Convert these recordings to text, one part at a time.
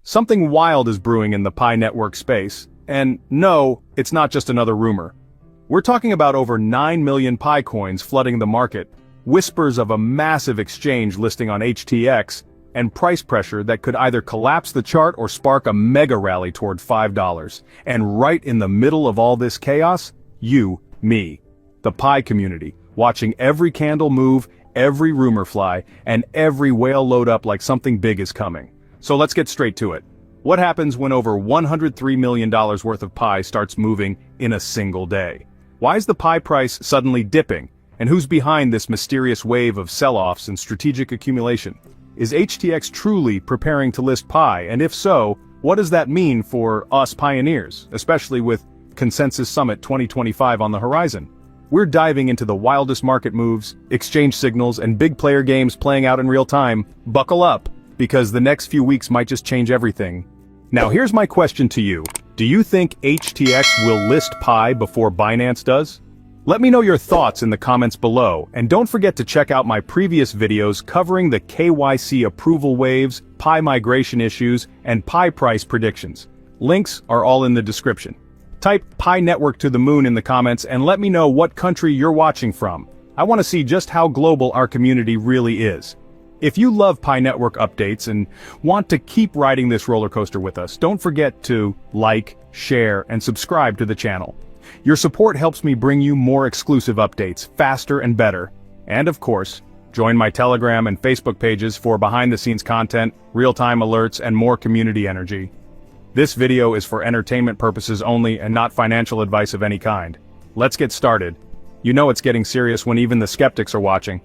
Something wild is brewing in the Pi Network space, and no, it's not just another rumor. We're talking about over 9 million Pi coins flooding the market, whispers of a massive exchange listing on HTX, and price pressure that could either collapse the chart or spark a mega rally toward $5. And right in the middle of all this chaos, you, me, the Pi community, watching every candle move, every rumor fly, and every whale load up like something big is coming. So let's get straight to it. What happens when over $103 million worth of Pi starts moving in a single day? Why is the Pi price suddenly dipping? And who's behind this mysterious wave of sell-offs and strategic accumulation? Is HTX truly preparing to list Pi, and if so, what does that mean for us pioneers, especially with Consensus Summit 2025 on the horizon? We're diving into the wildest market moves, exchange signals, and big player games playing out in real time. Buckle up, because the next few weeks might just change everything. Now here's my question to you. Do you think HTX will list Pi before Binance does? Let me know your thoughts in the comments below, and don't forget to check out my previous videos covering the KYC approval waves, Pi migration issues, and Pi price predictions. Links are all in the description. Type Pi Network to the moon in the comments and let me know what country you're watching from. I want to see just how global our community really is. If you love Pi Network updates and want to keep riding this roller coaster with us, don't forget to like, share, and subscribe to the channel. Your support helps me bring you more exclusive updates, faster and better. And of course, join my Telegram and Facebook pages for behind-the-scenes content, real-time alerts, and more community energy. This video is for entertainment purposes only and not financial advice of any kind. Let's get started. You know it's getting serious when even the skeptics are watching.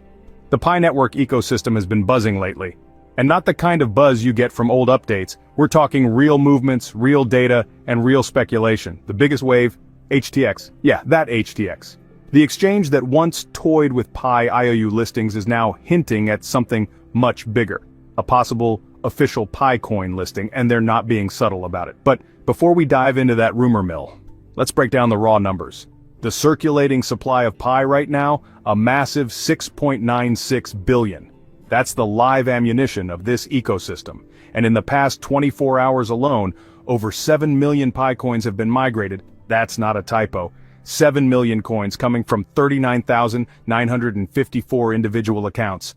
The Pi Network ecosystem has been buzzing lately. And not the kind of buzz you get from old updates. We're talking real movements, real data, and real speculation. The biggest wave? HTX. Yeah, that HTX. The exchange that once toyed with Pi IOU listings is now hinting at something much bigger. A possible official Pi coin listing, and they're not being subtle about it. But before we dive into that rumor mill, let's break down the raw numbers. The circulating supply of Pi right now, a massive 6.96 billion. That's the live ammunition of this ecosystem. And in the past 24 hours alone, over 7 million Pi coins have been migrated. That's not a typo. 7 million coins coming from 39,954 individual accounts.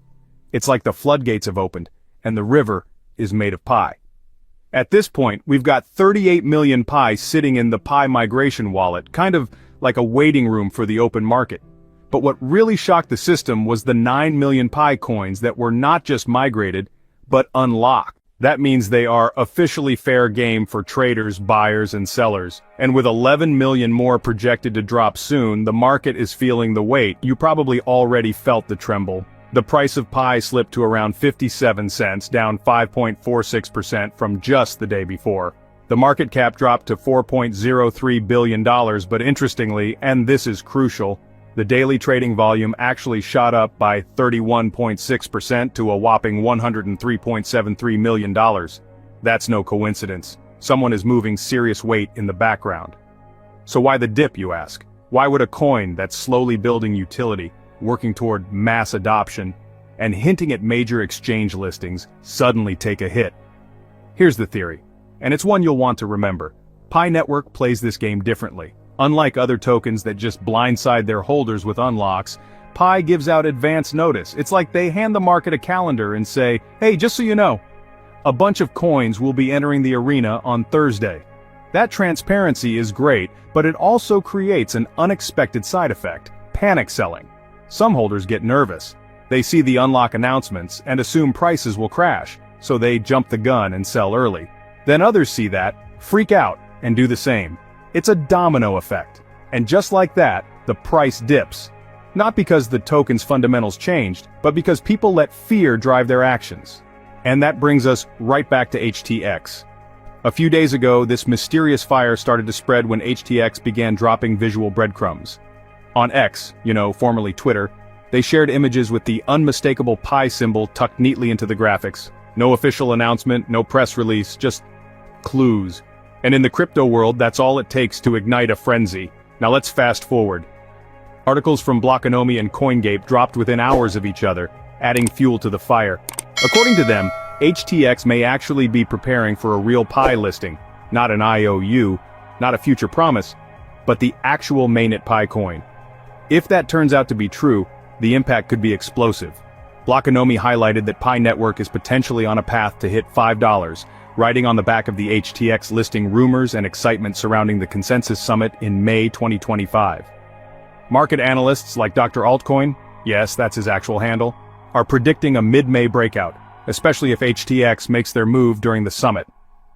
It's like the floodgates have opened, and the river is made of Pi. At this point, we've got 38 million Pi sitting in the Pi migration wallet, kind of like a waiting room for the open market. But what really shocked the system was the 9 million Pi coins that were not just migrated, but unlocked. That means they are officially fair game for traders, buyers, and sellers. And with 11 million more projected to drop soon, the market is feeling the weight. You probably already felt the tremble. The price of Pi slipped to around 57 cents, down 5.46% from just the day before. The market cap dropped to $4.03 billion, but interestingly, and this is crucial, the daily trading volume actually shot up by 31.6% to a whopping $103.73 million. That's no coincidence. Someone is moving serious weight in the background. So why the dip, you ask? Why would a coin that's slowly building utility, working toward mass adoption, and hinting at major exchange listings, suddenly take a hit? Here's the theory, and it's one you'll want to remember. Pi Network plays this game differently. Unlike other tokens that just blindside their holders with unlocks, Pi gives out advance notice. It's like they hand the market a calendar and say, hey, just so you know, a bunch of coins will be entering the arena on Thursday. That transparency is great, but it also creates an unexpected side effect: panic selling. Some holders get nervous. They see the unlock announcements and assume prices will crash, so they jump the gun and sell early. Then others see that, freak out, and do the same. It's a domino effect. And just like that, the price dips. Not because the token's fundamentals changed, but because people let fear drive their actions. And that brings us right back to HTX. A few days ago, this mysterious fire started to spread when HTX began dropping visual breadcrumbs. On X, formerly Twitter, they shared images with the unmistakable Pi symbol tucked neatly into the graphics. No official announcement, no press release, just clues. And in the crypto world, that's all it takes to ignite a frenzy. Now let's fast forward. Articles from Blockonomy and CoinGate dropped within hours of each other, adding fuel to the fire. According to them, HTX may actually be preparing for a real Pi listing, not an IOU, not a future promise, but the actual mainnet Pi coin. If that turns out to be true, the impact could be explosive. Blockonomy highlighted that Pi Network is potentially on a path to hit $5, riding on the back of the HTX listing rumors and excitement surrounding the Consensus Summit in May 2025. Market analysts like Dr. Altcoin, yes, that's his actual handle, are predicting a mid-May breakout, especially if HTX makes their move during the summit.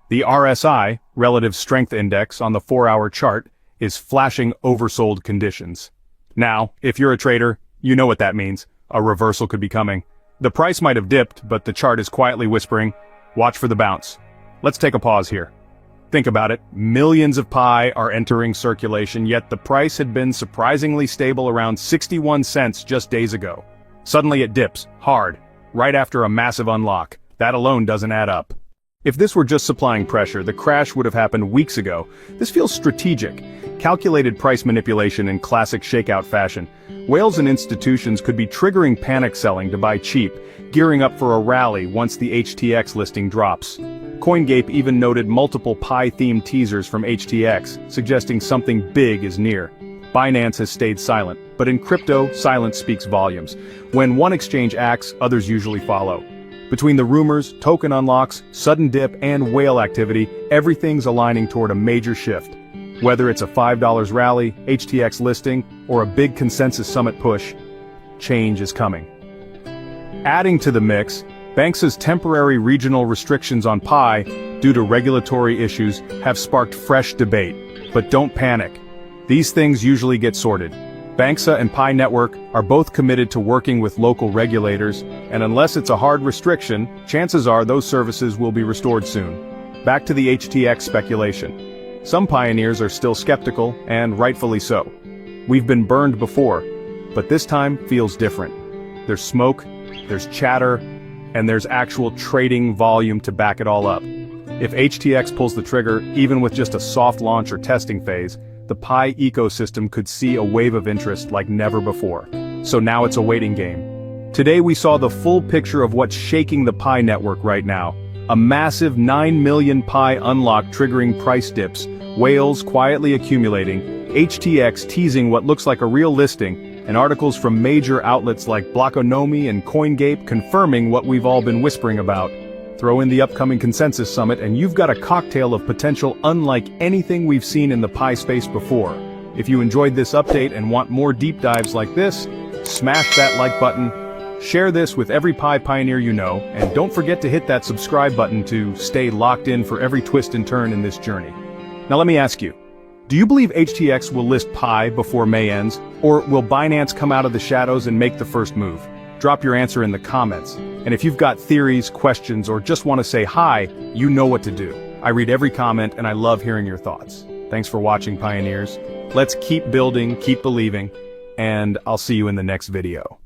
The RSI, Relative Strength Index, on the 4-hour chart, is flashing oversold conditions. Now, if you're a trader, you know what that means. A reversal could be coming. The price might have dipped, but the chart is quietly whispering, watch for the bounce. Let's take a pause here. Think about it, millions of Pi are entering circulation, yet the price had been surprisingly stable around 61 cents just days ago. Suddenly it dips, hard, right after a massive unlock. That alone doesn't add up. If this were just supplying pressure, the crash would have happened weeks ago. This feels strategic. Calculated price manipulation in classic shakeout fashion. Whales and institutions could be triggering panic selling to buy cheap, gearing up for a rally once the HTX listing drops. CoinGape even noted multiple Pi-themed teasers from HTX, suggesting something big is near. Binance has stayed silent, but in crypto, silence speaks volumes. When one exchange acts, others usually follow. Between the rumors, token unlocks, sudden dip, and whale activity, everything's aligning toward a major shift. Whether it's a $5 rally, HTX listing, or a big Consensus Summit push, change is coming. Adding to the mix, Banxa's temporary regional restrictions on Pi, due to regulatory issues, have sparked fresh debate. But don't panic. These things usually get sorted. Banxa and Pi Network are both committed to working with local regulators, and unless it's a hard restriction, chances are those services will be restored soon. Back to the HTX speculation. Some pioneers are still skeptical, and rightfully so. We've been burned before, but this time feels different. There's smoke, there's chatter, and there's actual trading volume to back it all up. If HTX pulls the trigger, even with just a soft launch or testing phase, the Pi ecosystem could see a wave of interest like never before. So now it's a waiting game. Today we saw the full picture of what's shaking the Pi network right now. A massive 9 million Pi unlock triggering price dips, whales quietly accumulating, HTX teasing what looks like a real listing, and articles from major outlets like Blockonomy and CoinGape confirming what we've all been whispering about. Throw in the upcoming Consensus Summit and you've got a cocktail of potential unlike anything we've seen in the Pi space before. If you enjoyed this update and want more deep dives like this, smash that like button, share this with every Pi pioneer you know, and don't forget to hit that subscribe button to stay locked in for every twist and turn in this journey. Now let me ask you, do you believe HTX will list Pi before May ends, or will Binance come out of the shadows and make the first move? Drop your answer in the comments. And if you've got theories, questions, or just want to say hi, you know what to do. I read every comment and I love hearing your thoughts. Thanks for watching, pioneers. Let's keep building, keep believing, and I'll see you in the next video.